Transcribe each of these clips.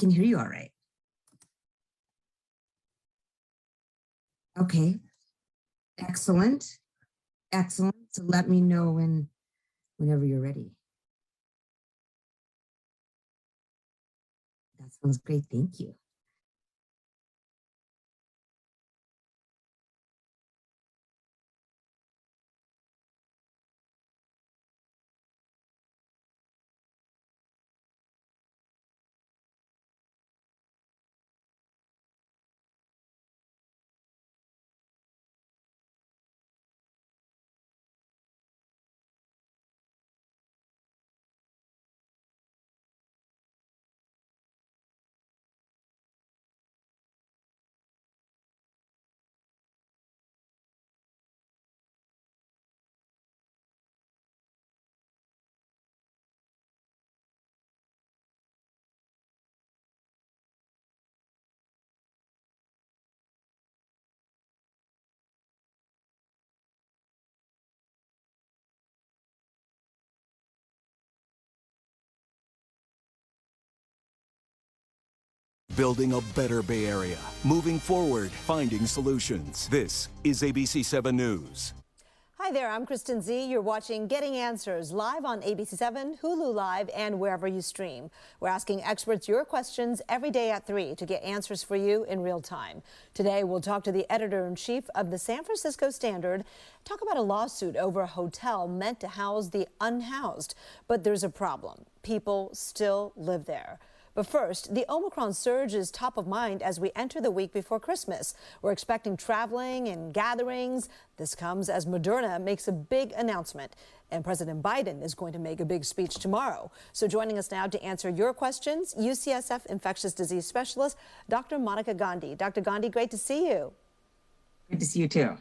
can hear you all right. Okay, excellent. Excellent. So let me know whenever you're ready. That sounds great. Thank you. Building a better Bay Area. Moving forward, finding solutions. This is ABC 7 News. Hi there, I'm Kristen Z. You're watching Getting Answers live on ABC 7, Hulu Live, and wherever you stream. We're asking experts your questions every day at 3 to get answers for you in real time. Today, we'll talk to the editor-in-chief of the San Francisco Standard, talk about a lawsuit over a hotel meant to house the unhoused. But there's a problem. People still live there. But first, the Omicron surge is top of mind as we enter the week before Christmas. We're expecting traveling and gatherings. This comes as Moderna makes a big announcement. And President Biden is going to make a big speech tomorrow. So joining us now to answer your questions, UCSF infectious disease specialist, Dr. Monica Gandhi. Dr. Gandhi, great to see you. Good to see you too.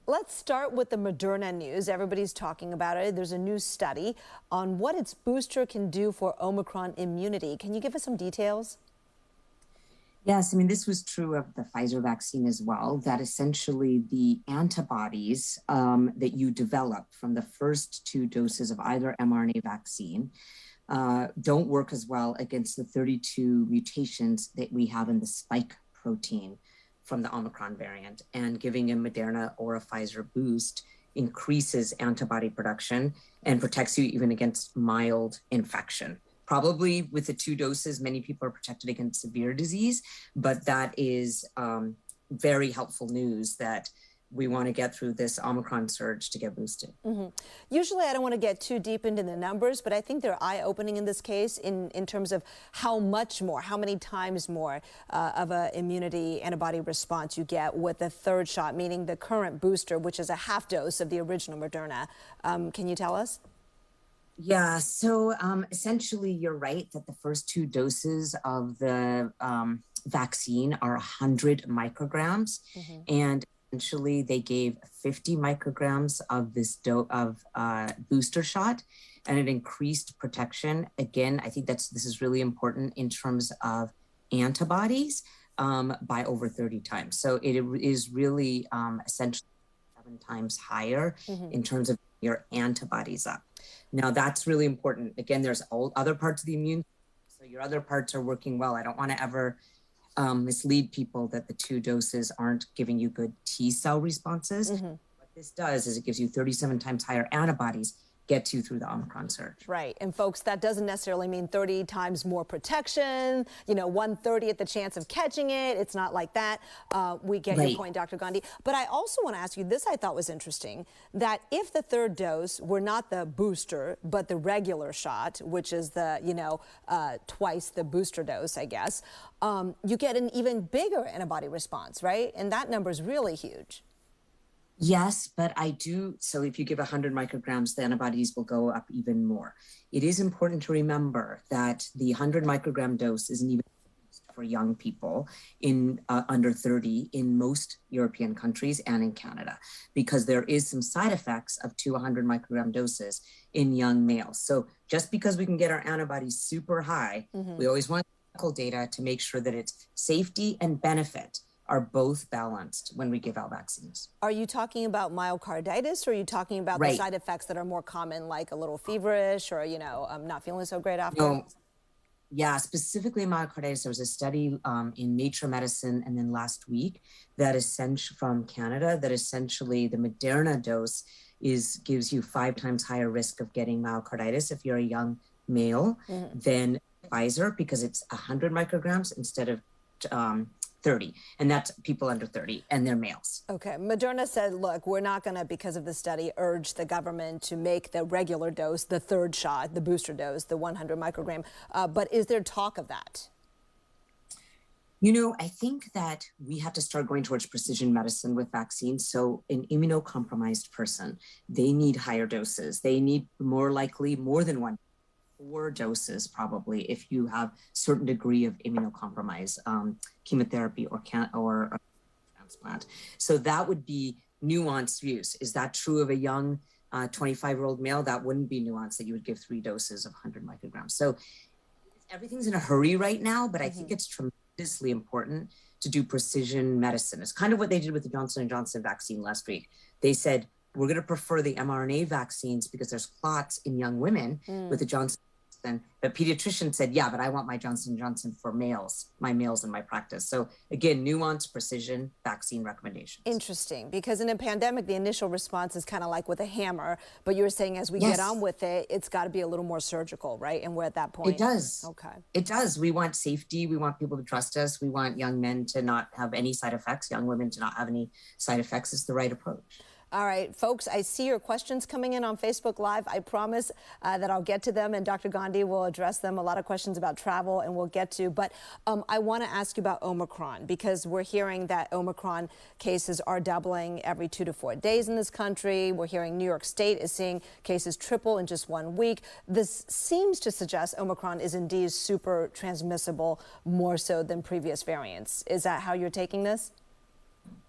Let's start with the Moderna news. Everybody's talking about it. There's a new study on what its booster can do for Omicron immunity. Can you give us some details? Yes, I mean, this was true of the Pfizer vaccine as well, that essentially the antibodies that you develop from the first 2 doses of either mRNA vaccine don't work as well against the 32 mutations that we have in the spike protein from the Omicron variant, and giving a Moderna or a Pfizer boost increases antibody production and protects you even against mild infection. Probably with the 2 doses, many people are protected against severe disease, but that is very helpful news that we want to get through this Omicron surge to get boosted. Usually I don't want to get too deep into the numbers, but I think they're eye-opening in this case in terms of how much more, how many times more of a immunity antibody response you get with the 3rd shot, meaning the current booster, which is a half dose of the original Moderna. Can you tell us? Yeah, so essentially you're right that the first 2 doses of the vaccine are 100 micrograms, and essentially they gave 50 micrograms of this booster shot, and it increased protection. Again, I think this is really important in terms of antibodies by over 30 times. So it is really essentially 7 times higher in terms of your antibodies up. Now that's really important. Again, there's all other parts of the immune, so your other parts are working well. I don't want to ever mislead people that the 2 doses aren't giving you good T cell responses. What this does is it gives you 37 times higher antibodies, gets you through the Omicron surge. Right. And folks, that doesn't necessarily mean 30 times more protection, 1/30th the chance of catching it. It's not like that. We get your point, Dr. Gandhi. But I also want to ask you, this I thought was interesting, that if the 3rd dose were not the booster, but the regular shot, which is the, twice the booster dose, I guess, you get an even bigger antibody response, right? And that number is really huge. Yes, but so if you give 100 micrograms, the antibodies will go up even more. It is important to remember that the 100 microgram dose isn't even for young people in under 30 in most European countries and in Canada, because there is some side effects of 100 microgram doses in young males. So just because we can get our antibodies super high, we always want clinical data to make sure that it's safety and benefit are both balanced when we give out vaccines. Are you talking about myocarditis, or are you talking about the side effects that are more common, like a little feverish or, not feeling so great after? Yeah, specifically myocarditis. There was a study in Nature Medicine, and then last week that essentially from Canada that essentially the Moderna dose gives you 5 times higher risk of getting myocarditis if you're a young male than Pfizer, because it's 100 micrograms instead of 30, and that's people under 30 and they're males. Okay, Moderna said, look, we're not going to, because of the study, urge the government to make the regular dose, the third shot, the booster dose, the 100 microgram. But is there talk of that? You know, I think that we have to start going towards precision medicine with vaccines. So an immunocompromised person, they need higher doses. They need more likely more than 4 doses probably if you have certain degree of immunocompromise, chemotherapy or transplant. So that would be nuanced views. Is that true of a young 25-year-old male? That wouldn't be nuanced, that you would give 3 doses of 100 micrograms. So everything's in a hurry right now, but I think it's tremendously important to do precision medicine. It's kind of what they did with the Johnson & Johnson vaccine last week. They said, we're going to prefer the mRNA vaccines because there's clots in young women with the Johnson. But pediatrician said, yeah, but I want my Johnson & Johnson for males, my males in my practice. So again, nuanced precision vaccine recommendations. Interesting, because in a pandemic, the initial response is kind of like with a hammer, but you're saying as we get on with it, it's got to be a little more surgical, right? And we're at that point. It does. Okay. It does. We want safety. We want people to trust us. We want young men to not have any side effects, young women to not have any side effects. It's the right approach. All right, folks, I see your questions coming in on Facebook Live. I promise that I'll get to them, and Dr. Gandhi will address them. A lot of questions about travel, and we'll get to. But I want to ask you about Omicron, because we're hearing that Omicron cases are doubling every 2 to 4 days in this country. We're hearing New York State is seeing cases triple in just 1 week. This seems to suggest Omicron is indeed super transmissible, more so than previous variants. Is that how you're taking this?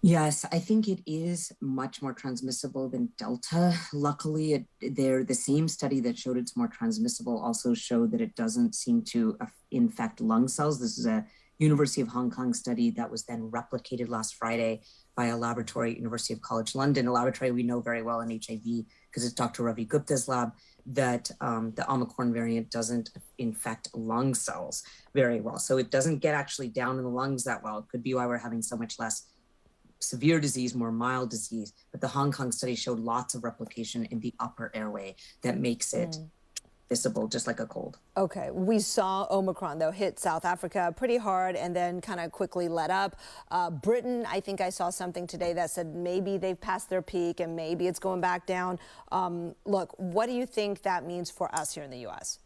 Yes, I think it is much more transmissible than Delta. Luckily, the same study that showed it's more transmissible also showed that it doesn't seem to infect lung cells. This is a University of Hong Kong study that was then replicated last Friday by a laboratory, University of College London, a laboratory we know very well in HIV because it's Dr. Ravi Gupta's lab, that the Omicron variant doesn't infect lung cells very well. So it doesn't get actually down in the lungs that well. It could be why we're having so much less severe disease, more mild disease. But the Hong Kong study showed lots of replication in the upper airway that makes it visible, just like a cold. Okay, we saw Omicron, though, hit South Africa pretty hard and then kind of quickly let up. Britain, I think I saw something today that said maybe they've passed their peak and maybe it's going back down. Look, what do you think that means for us here in the U.S.?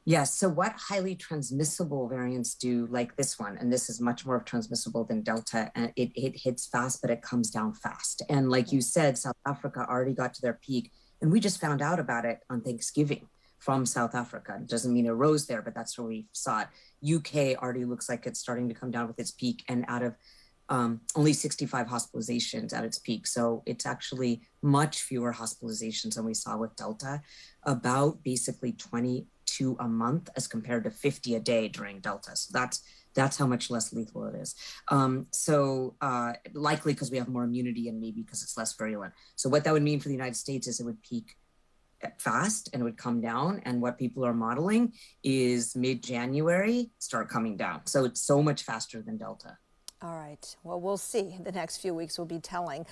Yes. So what highly transmissible variants do, like this one, and this is much more transmissible than Delta, and it hits fast, but it comes down fast. And like you said, South Africa already got to their peak, and we just found out about it on Thanksgiving from South Africa. It doesn't mean it rose there, but that's where we saw it. UK already looks like it's starting to come down with its peak, and out of only 65 hospitalizations at its peak. So it's actually much fewer hospitalizations than we saw with Delta, about basically 22 a month as compared to 50 a day during Delta. So that's how much less lethal it is. Likely because we have more immunity and maybe because it's less virulent. So what that would mean for the United States is it would peak fast and it would come down. And what people are modeling is mid-January start coming down. So it's so much faster than Delta. All right. Well, we'll see. The next few weeks will be telling.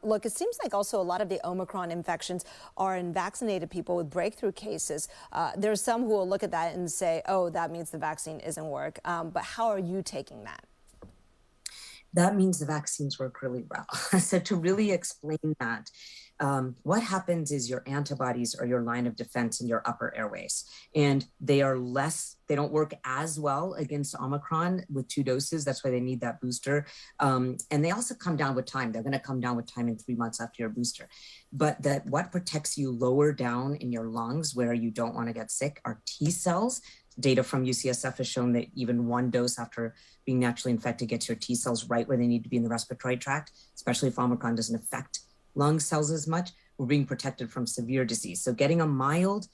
Look, it seems like also a lot of the Omicron infections are in vaccinated people with breakthrough cases. There are some who will look at that and say, oh, that means the vaccine isn't work. But how are you taking that? That means the vaccines work really well. So to really explain that, what happens is your antibodies are your line of defense in your upper airways, and they don't work as well against Omicron with 2 doses. That's why they need that booster. And they also come down with time. They're going to come down with time in 3 months after your booster. But what protects you lower down in your lungs where you don't want to get sick are T cells. Data from UCSF has shown that even 1 dose after being naturally infected gets your T cells right where they need to be in the respiratory tract, especially if Omicron doesn't affect lung cells as much. We're being protected from severe disease. So getting a mild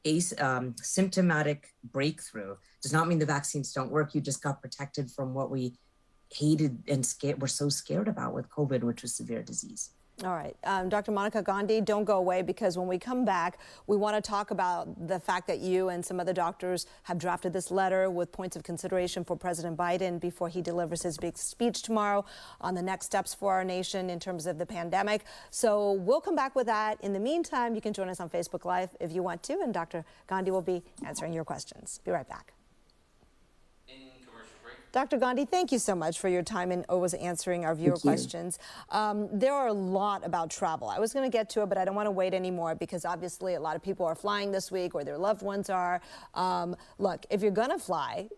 symptomatic breakthrough does not mean the vaccines don't work. You just got protected from what we hated and we're so scared about with COVID, which was severe disease. All right. Dr. Monica Gandhi, don't go away, because when we come back, we want to talk about the fact that you and some other doctors have drafted this letter with points of consideration for President Biden before he delivers his big speech tomorrow on the next steps for our nation in terms of the pandemic. So we'll come back with that. In the meantime, you can join us on Facebook Live if you want to, and Dr. Gandhi will be answering your questions. Be right back. Dr. Gandhi, thank you so much for your time and always answering our viewer questions. There are a lot about travel. I was going to get to it, but I don't want to wait anymore, because obviously a lot of people are flying this week, or their loved ones are. Look, if you're going to fly,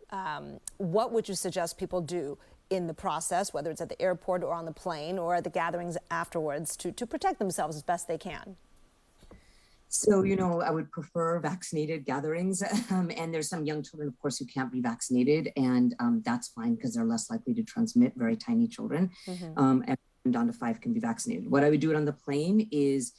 what would you suggest people do in the process, whether it's at the airport or on the plane or at the gatherings afterwards, to protect themselves as best they can? So, I would prefer vaccinated gatherings. And there's some young children, of course, who can't be vaccinated. And that's fine, because they're less likely to transmit, very tiny children. And down to 5 can be vaccinated. What I would do it on the plane is,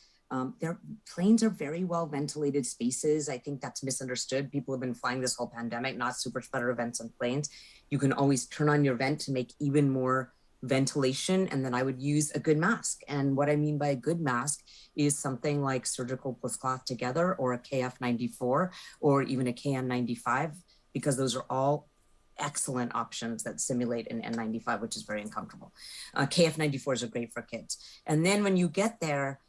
planes are very well ventilated spaces. I think that's misunderstood. People have been flying this whole pandemic, not super spreader events on planes. You can always turn on your vent to make even more ventilation, and then I would use a good mask. And what I mean by a good mask is something like surgical plus cloth together, or a KF94, or even a KN95, because those are all excellent options that simulate an N95, which is very uncomfortable. KF94s are great for kids. And then when you get there,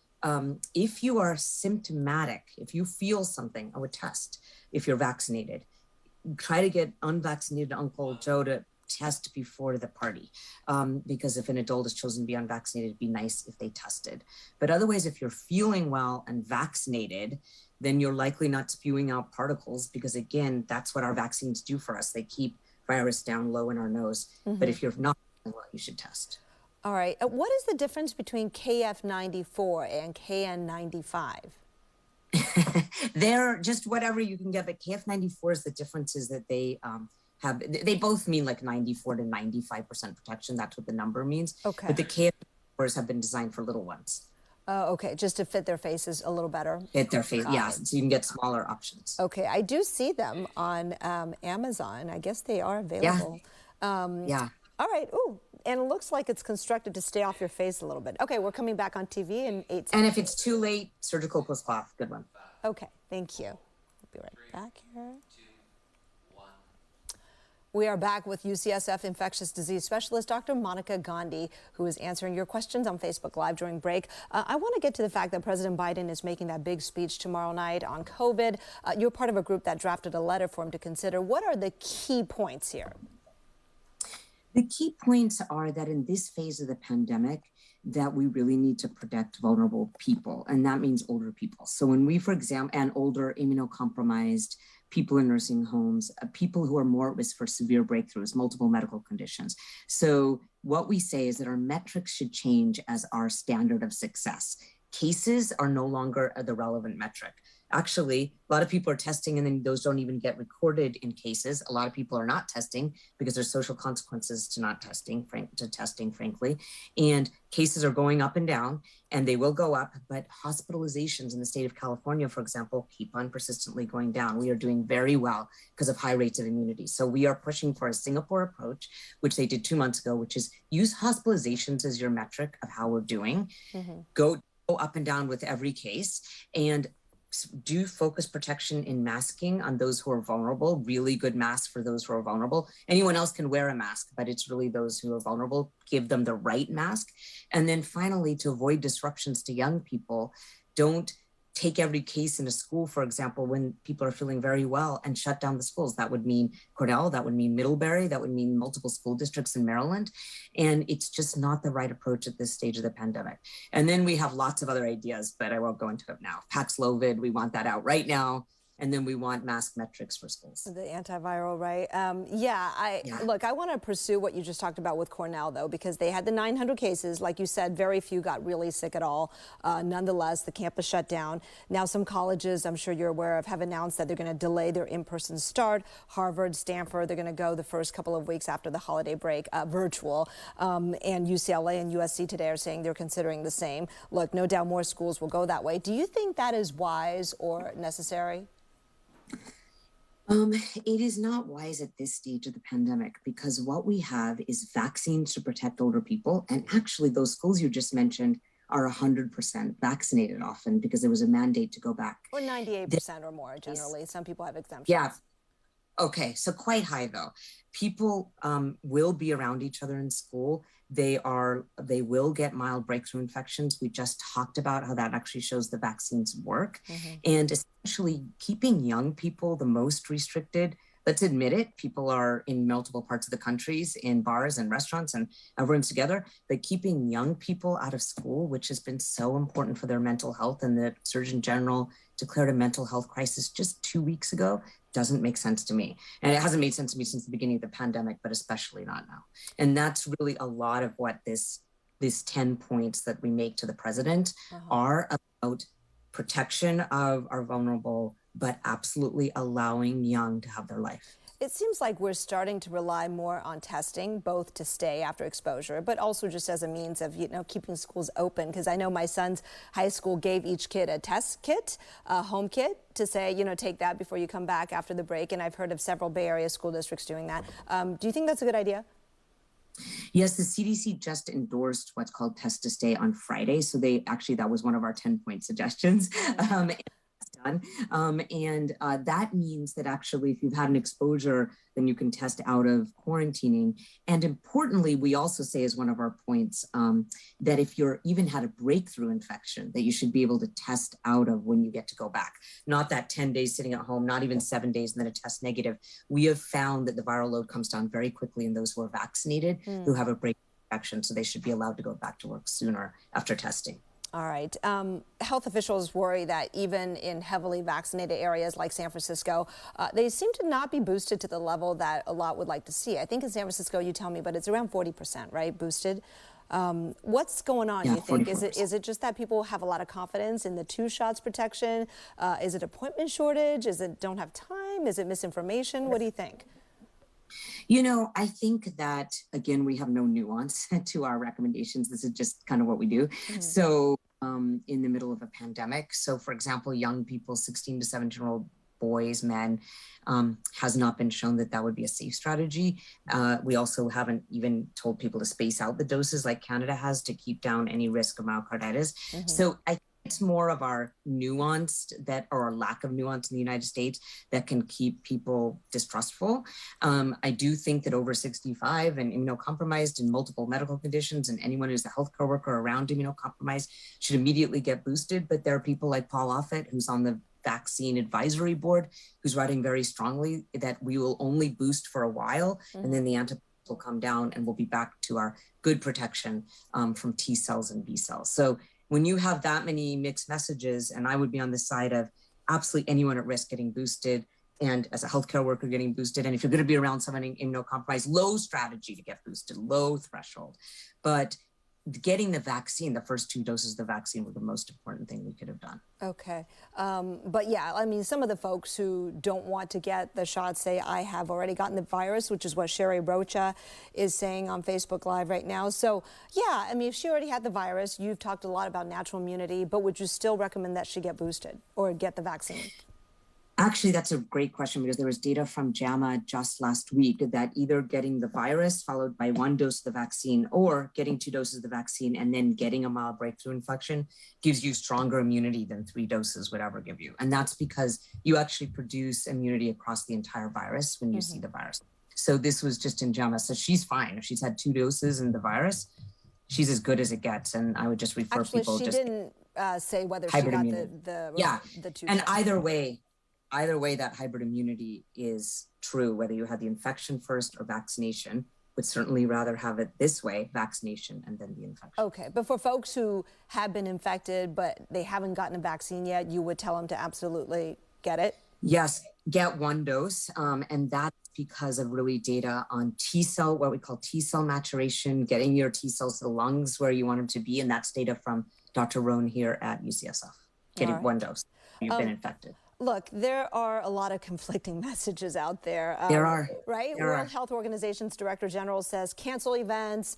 if you are symptomatic, if you feel something, I would test. If you're vaccinated, try to get unvaccinated Uncle Joe to test before the party, because if an adult is chosen to be unvaccinated, it'd be nice if they tested. But otherwise, if you're feeling well and vaccinated, then you're likely not spewing out particles, because again, that's what our vaccines do for us. They keep virus down low in our nose. But if you're not feeling well, you should test. All right. What is the difference between KF94 and KN95? They're just whatever you can get, but KF94s, the difference is that they they both mean like 94 to 95% protection. That's what the number means. Okay. But the KF94s have been designed for little ones. Okay, just to fit their faces a little better. Fit their face, yeah. So you can get smaller options. Okay, I do see them on Amazon. I guess they are available. Yeah. All right. Ooh, and it looks like it's constructed to stay off your face a little bit. Okay, we're coming back on TV in 8 seconds. And if it's too late, surgical plus cloth. Good one. Okay, thank you. We'll be right back here. We are back with UCSF infectious disease specialist Dr. Monica Gandhi, who is answering your questions on Facebook Live during break. I want to get to the fact that President Biden is making that big speech tomorrow night on COVID. You're part of a group that drafted a letter for him to consider. What are the key points here? The key points are that in this phase of the pandemic, that we really need to protect vulnerable people, and that means older people. So when we, for example, and older immunocompromised people in nursing homes, people who are more at risk for severe breakthroughs, multiple medical conditions. So what we say is that our metrics should change as our standard of success. Cases are no longer the relevant metric. Actually, a lot of people are testing and then those don't even get recorded in cases. A lot of people are not testing because there's social consequences to not testing, frankly. And cases are going up and down, and they will go up, but hospitalizations in the state of California, for example, keep on persistently going down. We are doing very well because of high rates of immunity. So we are pushing for a Singapore approach, which they did 2 months ago, which is use hospitalizations as your metric of how we're doing. Go up and down with every case, and do focus protection in masking on those who are vulnerable, really good masks for those who are vulnerable. Anyone else can wear a mask, but it's really those who are vulnerable, give them the right mask. And then finally, to avoid disruptions to young people, don't take every case in a school, for example, when people are feeling very well, and shut down the schools. That would mean Cornell, that would mean Middlebury, that would mean multiple school districts in Maryland. And it's just not the right approach at this stage of the pandemic. And then we have lots of other ideas, but I won't go into it now. Paxlovid, we want that out right now. And then we want mask metrics for schools. The antiviral, right? Look, I want to pursue what you just talked about with Cornell, though, because they had the 900 cases. Like you said, very few got really sick at all. Nonetheless, the campus shut down. Now, some colleges, I'm sure you're aware of, have announced that they're going to delay their in-person start. Harvard, Stanford, they're going to go the first couple of weeks after the holiday break, virtual. And UCLA and USC today are saying they're considering the same. Look, no doubt more schools will go that way. Do you think that is wise or necessary? It is not wise at this stage of the pandemic, because what we have is vaccines to protect older people. And actually, those schools you just mentioned are 100% vaccinated often because there was a mandate to go back. Or 98% or more, generally. Some people have exemptions. Yeah. Okay, so quite high though. People will be around each other in school. They will get mild breakthrough infections. We just talked about how that actually shows the vaccines work. And especially keeping young people the most restricted. Let's admit it, people are in multiple parts of the countries, in bars and restaurants, and everyone's together. But keeping young people out of school, which has been so important for their mental health, and the Surgeon General declared a mental health crisis just 2 weeks ago, doesn't make sense to me. And it hasn't made sense to me since the beginning of the pandemic, but especially not now. And that's really a lot of what these 10 points that we make to the president are about: protection of our vulnerable, but absolutely allowing young to have their life. It seems like we're starting to rely more on testing, both to stay after exposure, but also just as a means of, keeping schools open. Because I know my son's high school gave each kid a test kit, a home kit, to say, take that before you come back after the break. And I've heard of several Bay Area school districts doing that. Do you think that's a good idea? Yes, the CDC just endorsed what's called test to stay on Friday. So that was one of our 10-point suggestions. That means that actually, if you've had an exposure, then you can test out of quarantining. And importantly, we also say as one of our points that if you're even had a breakthrough infection, that you should be able to test out of when you get to go back. Not that 10 days sitting at home, not even 7 days and then a test negative. We have found that the viral load comes down very quickly in those who are vaccinated, who have a breakthrough infection. So they should be allowed to go back to work sooner after testing. All right. Health officials worry that even in heavily vaccinated areas like San Francisco, they seem to not be boosted to the level that a lot would like to see. I think in San Francisco, you tell me, but it's around 40%, right? Boosted. What's going on, you think? 44%. Is it just that people have a lot of confidence in the 2 shots protection? Is it appointment shortage? Is it don't have time? Is it misinformation? What do you think? I think that, again, we have no nuance to our recommendations. This is just kind of what we do. So in the middle of a pandemic. So, for example, young people, 16 to 17-year-old boys, men, has not been shown that would be a safe strategy. We also haven't even told people to space out the doses like Canada has to keep down any risk of myocarditis. So I think it's more of our nuanced or our lack of nuance in the United States that can keep people distrustful. I do think that over 65 and immunocompromised in multiple medical conditions and anyone who's a healthcare worker around immunocompromised should immediately get boosted. But there are people like Paul Offit, who's on the Vaccine Advisory Board, who's writing very strongly that we will only boost for a while and then the antibodies will come down and we'll be back to our good protection from T cells and B cells. So when you have that many mixed messages, and I would be on the side of absolutely anyone at risk getting boosted, and as a healthcare worker getting boosted, and if you're going to be around someone immunocompromised, low strategy to get boosted, low threshold. But getting the vaccine, the first 2 doses of the vaccine were the most important thing we could have done. Okay. But yeah, I mean, some of the folks who don't want to get the shot say, I have already gotten the virus, which is what Sherry Rocha is saying on Facebook Live right now. So yeah, I mean, if she already had the virus, you've talked a lot about natural immunity, but would you still recommend that she get boosted or get the vaccine? Actually, that's a great question because there was data from JAMA just last week that either getting the virus followed by 1 dose of the vaccine or getting 2 doses of the vaccine and then getting a mild breakthrough infection gives you stronger immunity than 3 doses would ever give you. And that's because you actually produce immunity across the entire virus when you see the virus. So this was just in JAMA. So she's fine. If she's had 2 doses in the virus, she's as good as it gets. And I would just refer people. She didn't say whether she got the 2 and shots. Either way, that hybrid immunity is true, whether you had the infection first or vaccination. Would certainly rather have it this way, vaccination and then the infection. Okay, but for folks who have been infected, but they haven't gotten a vaccine yet, you would tell them to absolutely get it? Yes, get 1 dose. And that's because of really data on T cell, what we call T cell maturation, getting your T cells to the lungs where you want them to be. And that's data from Dr. Rohn here at UCSF, getting 1 dose. You've been infected. Look, there are a lot of conflicting messages out there. There are. Right? World Health Organization's Director General says cancel events.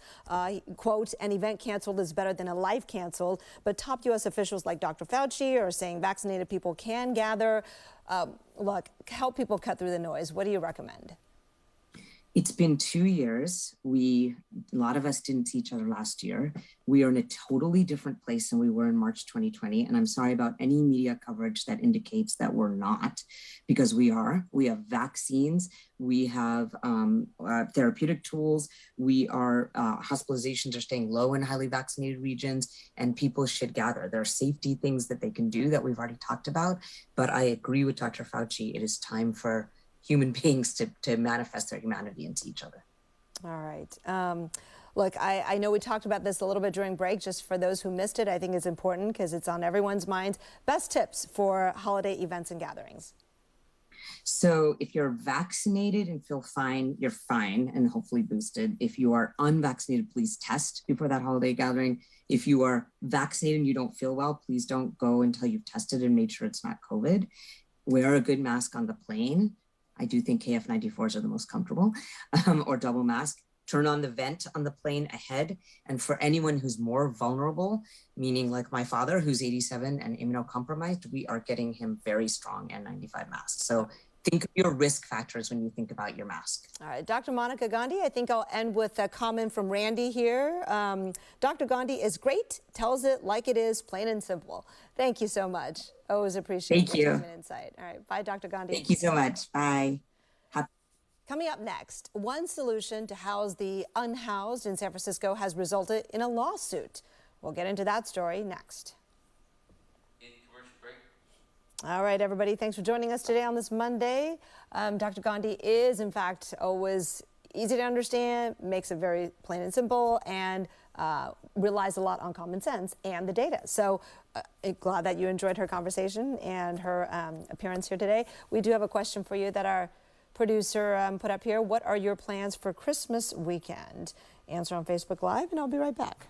Quote, an event canceled is better than a life canceled. But top U.S. officials like Dr. Fauci are saying vaccinated people can gather. Look, help people cut through the noise. What do you recommend? It's been 2 years. A lot of us didn't see each other last year. We are in a totally different place than we were in March 2020. And I'm sorry about any media coverage that indicates that we're not, because we are. We have vaccines. We have therapeutic tools. Hospitalizations are staying low in highly vaccinated regions, and people should gather. There are safety things that they can do that we've already talked about. But I agree with Dr. Fauci. It is time for human beings to manifest their humanity into each other. All right. Look, I know we talked about this a little bit during break. Just for those who missed it, I think it's important because it's on everyone's minds. Best tips for holiday events and gatherings. So if you're vaccinated and feel fine, you're fine and hopefully boosted. If you are unvaccinated, please test before that holiday gathering. If you are vaccinated and you don't feel well, please don't go until you've tested and made sure it's not COVID. Wear a good mask on the plane. I do think KF94s are the most comfortable, or double mask. Turn on the vent on the plane ahead. And for anyone who's more vulnerable, meaning like my father, who's 87 and immunocompromised, we are getting him very strong N95 masks. So think of your risk factors when you think about your mask. All right, Dr. Monica Gandhi, I think I'll end with a comment from Randy here. Dr. Gandhi is great, tells it like it is, plain and simple. Thank you so much. Always appreciate your time and insight. All right, bye, Dr. Gandhi. Thank you so much. Bye. Coming up next, one solution to house the unhoused in San Francisco has resulted in a lawsuit. We'll get into that story next. All right, everybody, thanks for joining us today on this Monday. Dr. Gandhi is, in fact, always easy to understand, makes it very plain and simple, and relies a lot on common sense and the data. So glad that you enjoyed her conversation and her appearance here today. We do have a question for you that our producer put up here. What are your plans for Christmas weekend? Answer on Facebook Live, and I'll be right back.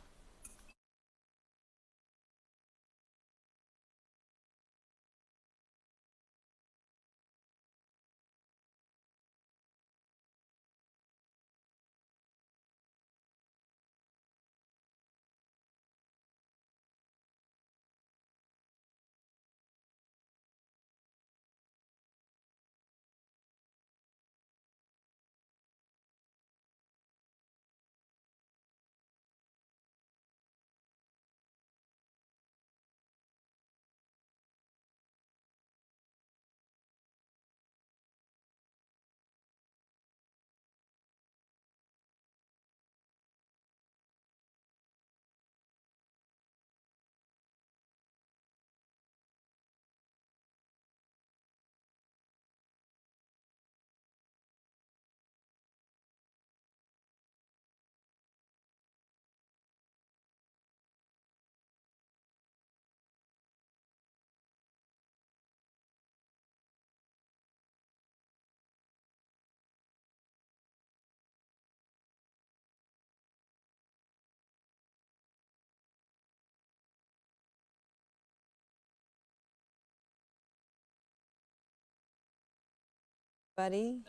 Buddy,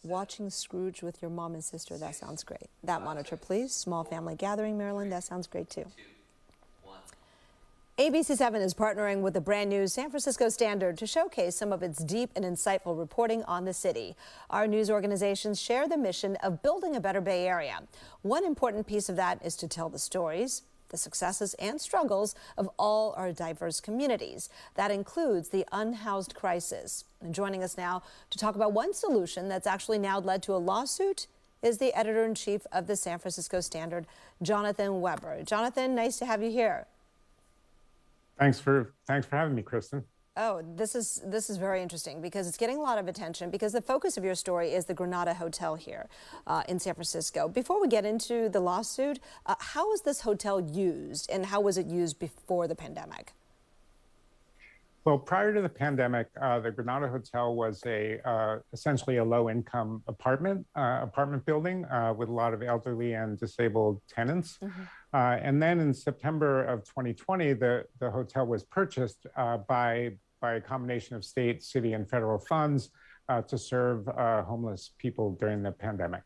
watching Scrooge with your mom and sister, that sounds great. That monitor, please. Small family gathering, Maryland, that sounds great too. ABC7 is partnering with the brand new San Francisco Standard to showcase some of its deep and insightful reporting on the city. Our news organizations share the mission of building a better Bay Area. One important piece of that is to tell the stories, the successes and struggles of all our diverse communities. That includes the unhoused crisis. And joining us now to talk about one solution that's actually now led to a lawsuit is the editor-in-chief of the San Francisco Standard, Jonathan Weber. Jonathan, nice to have you here. Thanks for having me, Kristen. Oh, this is very interesting because it's getting a lot of attention because the focus of your story is the Granada Hotel here in San Francisco. Before we get into the lawsuit, how was this hotel used and how was it used before the pandemic? Well, prior to the pandemic, the Granada Hotel was essentially a low-income apartment building with a lot of elderly and disabled tenants. Mm-hmm. And then in September of 2020, the hotel was purchased by a combination of state, city, and federal funds to serve homeless people during the pandemic.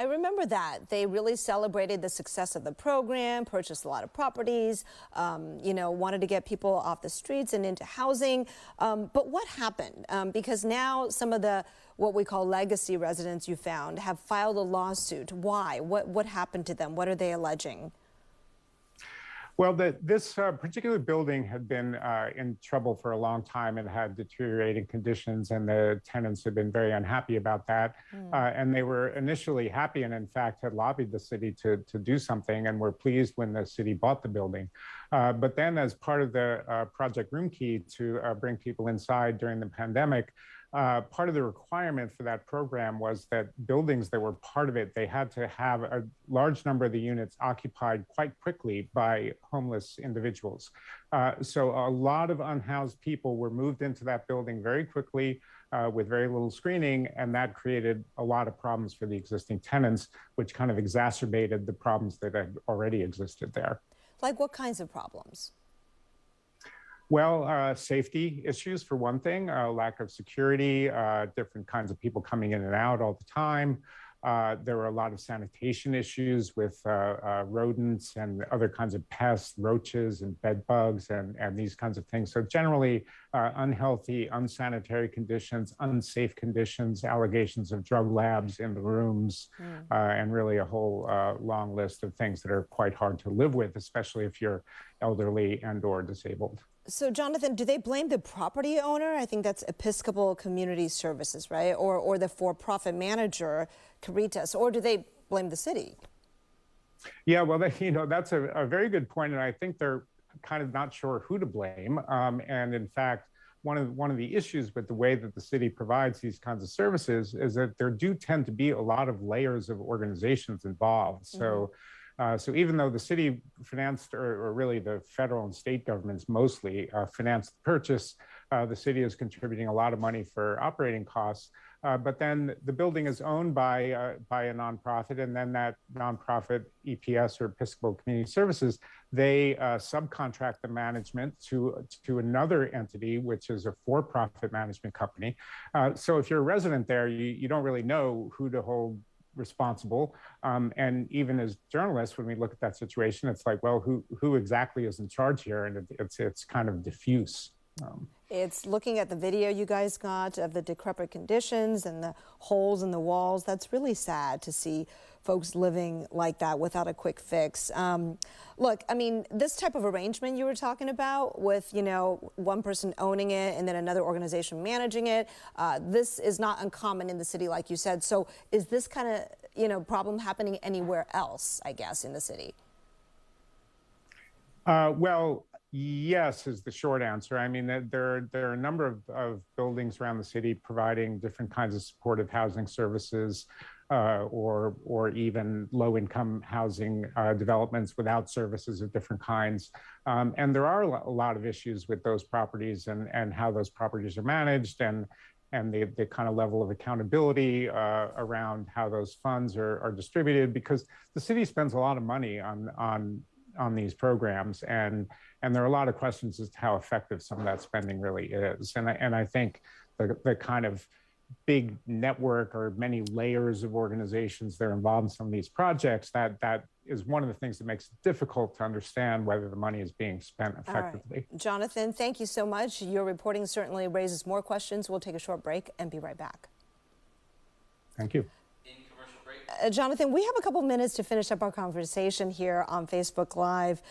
I remember that. They really celebrated the success of the program, purchased a lot of properties, wanted to get people off the streets and into housing. But what happened? Because now some of the what we call legacy residents you found have filed a lawsuit. Why? What happened to them? What are they alleging? Well, this particular building had been in trouble for a long time and had deteriorating conditions, and the tenants had been very unhappy about that. And they were initially happy and, in fact, had lobbied the city to do something and were pleased when the city bought the building. But then, as part of the Project Room Key to bring people inside during the pandemic, part of the requirement for that program was that buildings that were part of it, they had to have a large number of the units occupied quite quickly by homeless individuals. So a lot of unhoused people were moved into that building very quickly with very little screening, and that created a lot of problems for the existing tenants, which kind of exacerbated the problems that had already existed there. Like what kinds of problems? Well, safety issues for one thing, lack of security, different kinds of people coming in and out all the time. There were a lot of sanitation issues with rodents and other kinds of pests, roaches and bed bugs and these kinds of things. So generally unhealthy, unsanitary conditions, unsafe conditions, allegations of drug labs in the rooms, and really a whole long list of things that are quite hard to live with, especially if you're elderly and or disabled. So, Jonathan, do they blame the property owner? I think that's Episcopal Community Services, right? Or the for-profit manager, Caritas, or do they blame the city? Yeah, well, that's a very good point, and I think they're kind of not sure who to blame. And in fact, one of the issues with the way that the city provides these kinds of services is that there do tend to be a lot of layers of organizations involved. So. So even though the city financed, or really the federal and state governments mostly financed the purchase, the city is contributing a lot of money for operating costs. But then the building is owned by a nonprofit, and then that nonprofit, EPS, or Episcopal Community Services, they subcontract the management to another entity, which is a for-profit management company. So if you're a resident there, you don't really know who to hold responsible. And even as journalists, when we look at that situation, it's like, well, who exactly is in charge here? And it's kind of diffuse. It's looking at the video you guys got of the decrepit conditions and the holes in the walls. That's really sad to see folks living like that without a quick fix. Look, I mean, this type of arrangement you were talking about with, one person owning it and then another organization managing it, this is not uncommon in the city, like you said. So is this kind of, problem happening anywhere else, I guess, in the city? Well, yes, is the short answer. I mean, there are a number of buildings around the city providing different kinds of supportive housing services, or even low-income housing developments without services of different kinds. And there are a lot of issues with those properties and how those properties are managed and the kind of level of accountability around how those funds are distributed, because the city spends a lot of money on these programs, and there are a lot of questions as to how effective some of that spending really is. And I think the kind of big network or many layers of organizations that are involved in some of these projects, that is one of the things that makes it difficult to understand whether the money is being spent effectively. Right. Jonathan, thank you so much. Your reporting certainly raises more questions. We'll take a short break and be right back. Thank you. Jonathan, we have a couple minutes to finish up our conversation here on Facebook Live.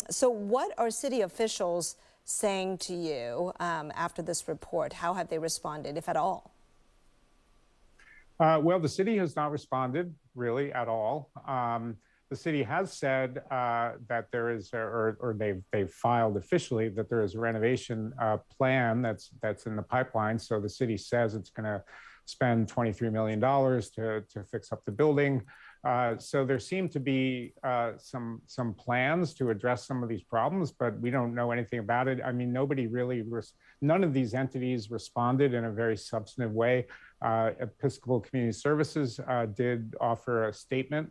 So what are city officials saying to you after this report? How have they responded, if at all? Well, the city has not responded really at all. The city has said that there is, or they've filed officially that there is a renovation plan that's in the pipeline. So the city says it's going to spend $23 million to fix up the building. So there seem to be some plans to address some of these problems, but we don't know anything about it. I mean, none of these entities responded in a very substantive way. Episcopal Community Services did offer a statement,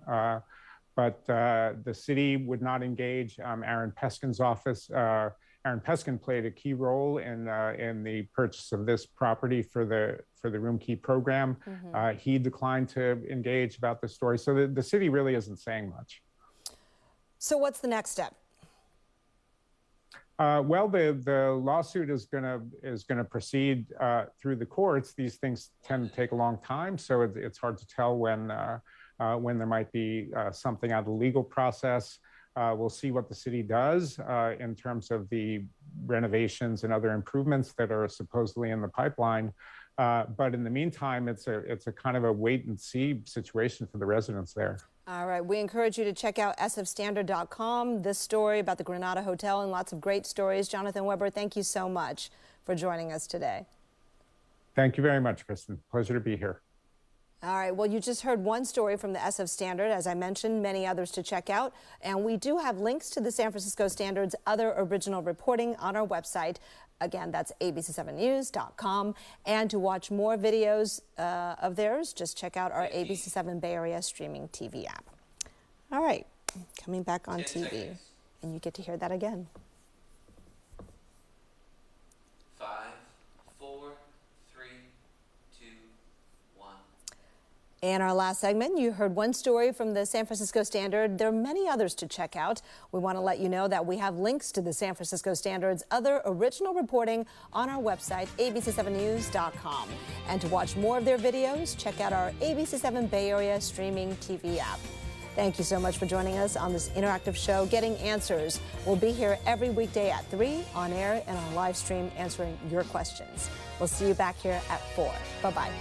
but the city would not engage. Aaron Peskin's office, Aaron Peskin played a key role in the purchase of this property for the Room Key program. He declined to engage about this story. So the city really isn't saying much. So what's the next step? Well, the lawsuit is gonna proceed through the courts. These things tend to take a long time, so it's hard to tell when there might be something out of the legal process. We'll see what the city does in terms of the renovations and other improvements that are supposedly in the pipeline. But in the meantime, it's a kind of a wait and see situation for the residents there. All right, we encourage you to check out sfstandard.com, this story about the Granada Hotel and lots of great stories. Jonathan Weber, thank you so much for joining us today. Thank you very much, Kristen. Pleasure to be here. All right, well, you just heard one story from the SF Standard. As I mentioned, many others to check out. And we do have links to the San Francisco Standard's other original reporting on our website. Again, that's abc7news.com. And to watch more videos of theirs, just check out our ABC7 Bay Area streaming TV app. All right, coming back on TV. And you get to hear that again. 5, 4, 3, 2, 1. In our last segment, you heard one story from the San Francisco Standard. There are many others to check out. We want to let you know that we have links to the San Francisco Standard's other original reporting on our website, abc7news.com. And to watch more of their videos, check out our ABC7 Bay Area streaming TV app. Thank you so much for joining us on this interactive show, Getting Answers. We'll be here every weekday at 3 on air and on live stream answering your questions. We'll see you back here at 4. Bye-bye.